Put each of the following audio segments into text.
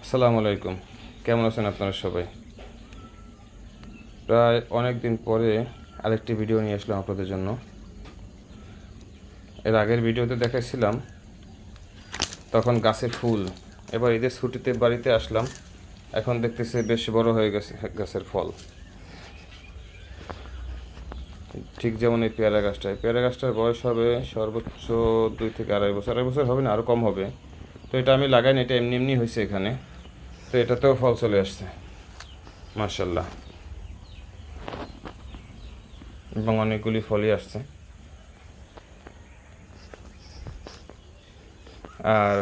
আসসালামু আলাইকুম। কেমন আছেন আপনারা সবাই? প্রায় অনেক দিন পরে আরেকটি ভিডিও নিয়ে আসলাম আপনাদের জন্য। এর আগের ভিডিওতে দেখাইছিলাম তখন গাছে ফুল। এবার ঈদের ছুটিতে বাড়িতে আসলাম, এখন দেখতেছি বেশ বড় হয়ে গেছে গাছের ফল। ঠিক যেমন এই পেয়ারা গাছটার বয়স হবে সর্বোচ্চ 2 থেকে আড়াই বছর হবে না, আরও কম হবে। তো এটা আমি লাগাইনি, এটা এমনি এমনি হয়েছে এখানে। তো এটাতেও ফল চলে আসছে মার্শাল্লাহ, এবং অনেকগুলি ফলই আসছে। আর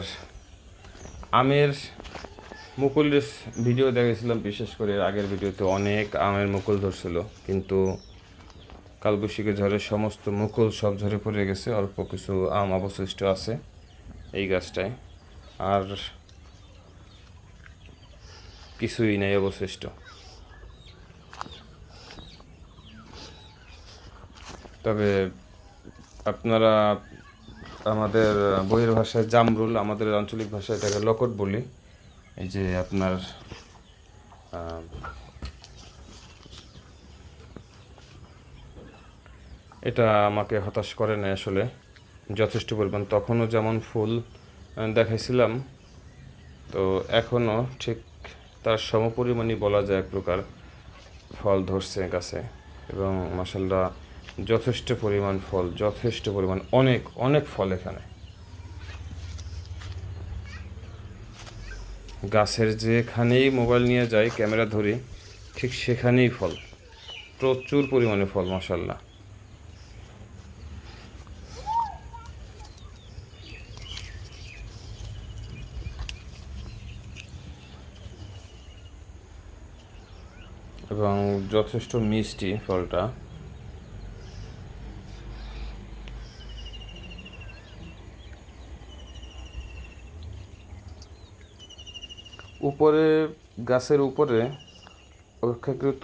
আমের মুকুলের ভিডিও দেখেছিলাম, বিশেষ করে আগের ভিডিওতে অনেক আমের মুকুল ধরছিল, কিন্তু কালবৈশাখী ঝড়ে সমস্ত মুকুল সব ঝরে পড়ে গেছে। অল্প কিছু আম অবশিষ্ট আছে এই গাছটায়, আর কিছুই নেই অবশিষ্ট। তবে আপনারা আমাদের বইয়ের ভাষায় জামরুল, আমাদের আঞ্চলিক ভাষায় এটাকে লকট বলি। এই যে আপনার এটা আমাকে হতাশ করে না আসলে, যথেষ্ট পরিমাণ। তখনও যেমন ফুল দেখাইছিলাম, তো এখনও ঠিক তার সমপরিমাণই বলা যায় এক প্রকার ফল ধরছে গাছে। এবং মাসাল্লাহ যথেষ্ট পরিমাণ ফল, যথেষ্ট পরিমাণ, অনেক অনেক ফল এখানে। গাছের যেখানেই মোবাইল নিয়ে যাই, ক্যামেরা ধরি, ঠিক সেখানেই ফল, প্রচুর পরিমাণে ফল মাসাল্লাহ। এবং যথেষ্ট মিষ্টি ফলটা। উপরে, গাছের উপরে অপেক্ষাকৃত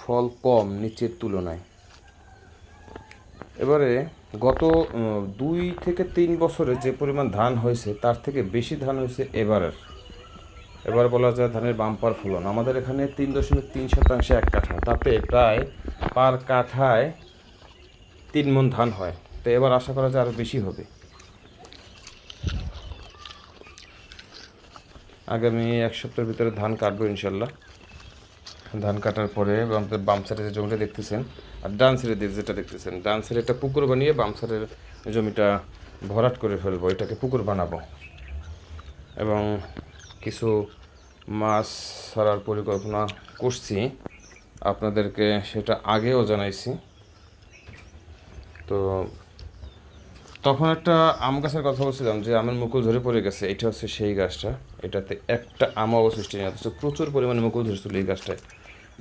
ফল কম নিচের তুলনায়। এবারে গত 2 থেকে 3 বছরে যে পরিমাণ ধান হয়েছে তার থেকে বেশি ধান হয়েছে এবার বলা যায় ধানের বাম্পার ফলন। আমাদের এখানে 3.3 শতাংশে 1 কাঠা, তাতে প্রায় পার কাঠায় 3 মণ ধান হয়। তো এবার আশা করা যায় আরও বেশি হবে। আগামী 1 সপ্তাহের ভিতরে ধান কাটবো ইনশাল্লাহ। ধান কাটার পরে আমাদের বাম সাইডে যে জমিটা দেখতেছেন, আর ডান সাইডে যেটা দেখতেছেন, ডান সাইডে একটা পুকুর বানিয়ে বাম সাইডের জমিটা ভরাট করে ফেলবো, এটাকে পুকুর বানাবো। এবং কিছু মাছ ছাড়ার পরিকল্পনা করছি, আপনাদেরকে সেটা আগেও জানাইছি। তো তখন একটা আম গাছের কথা বলছিলাম যে আমের মুকুল ধরে পড়ে গেছে, এটা হচ্ছে সেই গাছটা। এটাতে একটা আমও অবশিষ্ট নেই, অথচ প্রচুর পরিমাণে মুকুল ধরেছিল এই গাছটায়।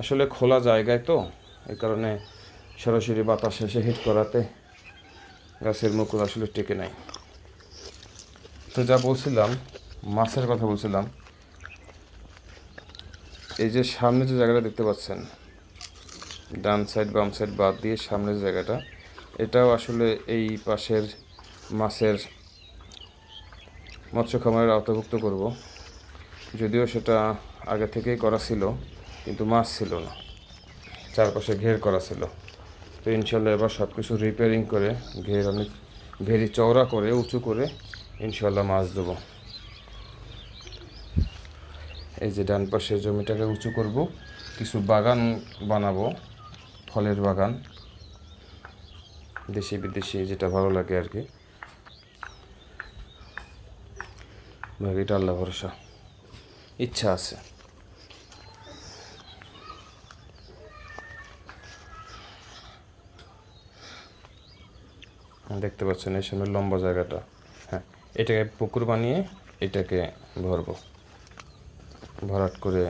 আসলে খোলা জায়গায় তো, এই কারণে সরাসরি বাতাস এসে হিট করাতে গাছের মুকুল আসলে টেকে নাই। তো যা বলছিলাম, মাছের কথা বলছিলাম, এই যে সামনে যে জায়গাটা দেখতে পাচ্ছেন, ডান সাইড বাম সাইড বাদ দিয়ে সামনের জায়গাটা, এটাও আসলে এই পাশের মাছের মৎস্য খামারের আওতাভুক্ত করব। যদিও সেটা আগে থেকেই করা ছিল, কিন্তু মাছ ছিল না, চারপাশে ঘের করা ছিল। তো ইনশাল্লাহ এবার সব কিছু রিপেয়ারিং করে, ঘের অনেক ভেরি চওড়া করে উঁচু করে ইনশাল্লাহ মাছ দেবো। এই যে ডান পাশের জমিটাকে উঁচু করব, কিছু বাগান বানাবো, ফলের বাগান, দেশি বিদেশি যেটা ভালো লাগে আর কি। বাকিটা আল্লাহ ভরসা, ইচ্ছা আছে। দেখতে পাচ্ছেন এই সামনে লম্বা জায়গাটা, হ্যাঁ, এটাকে পুকুর বানিয়ে এটাকে ভরবো, ভরাট করে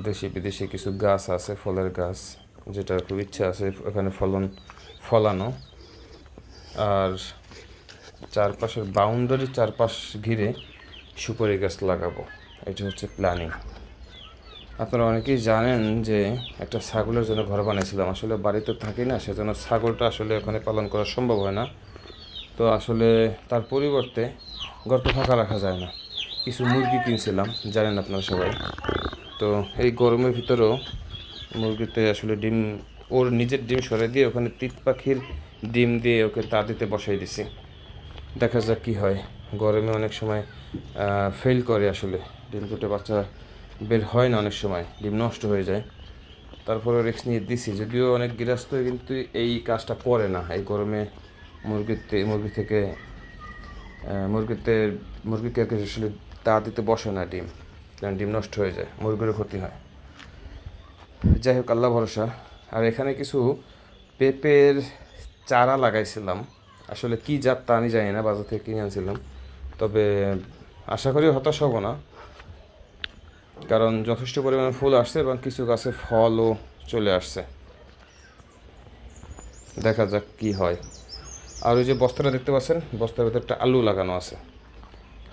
দেশি বিদেশি কিছু গাছ আছে, ফলের গাছ, যেটা খুব ইচ্ছা আছে এখানে ফলানো। আর চারপাশের বাউন্ডারির চারপাশ ঘিরে সুপারি গাছ লাগাবো, এটা হচ্ছে প্ল্যানিং। আপনারা অনেকেই জানেন যে একটা ছাগলের জন্য ঘর বানিয়েছিলাম। আসলে বাড়িতে থাকি না, সেজন্য ছাগলটা আসলে ওখানে পালন করা সম্ভব হয় না। তো আসলে তার পরিবর্তে ঘর তো ফাঁকা রাখা যায় না, কিছু মুরগি কিনছিলাম, জানেন আপনারা সবাই। তো এই গরমের ভিতরেও মুরগিতে আসলে ডিম, ওর নিজের ডিম সরাই দিয়ে ওখানে তিত পাখির ডিম দিয়ে ওকে তা দিতে বসাই দিছি। দেখা যাক কী হয়। গরমে অনেক সময় ফেল করে আসলে, ডিম ফুটে বাচ্চা বের হয় না, অনেক সময় ডিম নষ্ট হয়ে যায়। তারপরে রিস্ক নিয়ে দিছি, যদিও অনেক গৃহস্থ কিন্তু এই কাজটা করে না এই গরমে। মুরগি থেকে মুরগিতে মুরগিকে আর কি আসলে তা দিতে বসে না ডিম, কারণ ডিম নষ্ট হয়ে যায়, মুরগিরও ক্ষতি হয়। যাই হোক, আল্লাহ ভরসা। আর এখানে কিছু পেঁপের চারা লাগাইছিলাম, আসলে কি জাত তা আমি জানি না, বাজার থেকে কিনে আনছিলাম। তবে আশা করি হতাশ হব না, কারণ যথেষ্ট পরিমাণে ফুল আসছে এবং কিছু গাছে ফলও চলে আসছে। দেখা যাক কি হয়। আর ওই যে বস্তাটা দেখতে পাচ্ছেন, বস্তার ভিতরে একটা আলু লাগানো আছে,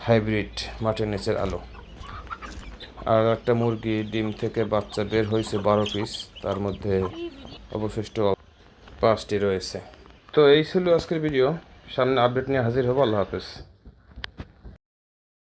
হাইব্রিড মাটির নিচের আলু। আর একটা মুরগি ডিম থেকে বাচ্চা বের হয়েছে 12 পিস, তার মধ্যে অবশিষ্ট 5টি রয়েছে। তো এই ছিল আজকের ভিডিও, সামনে আপডেট নিয়ে হাজির হবো। আল্লাহ হাফেজ।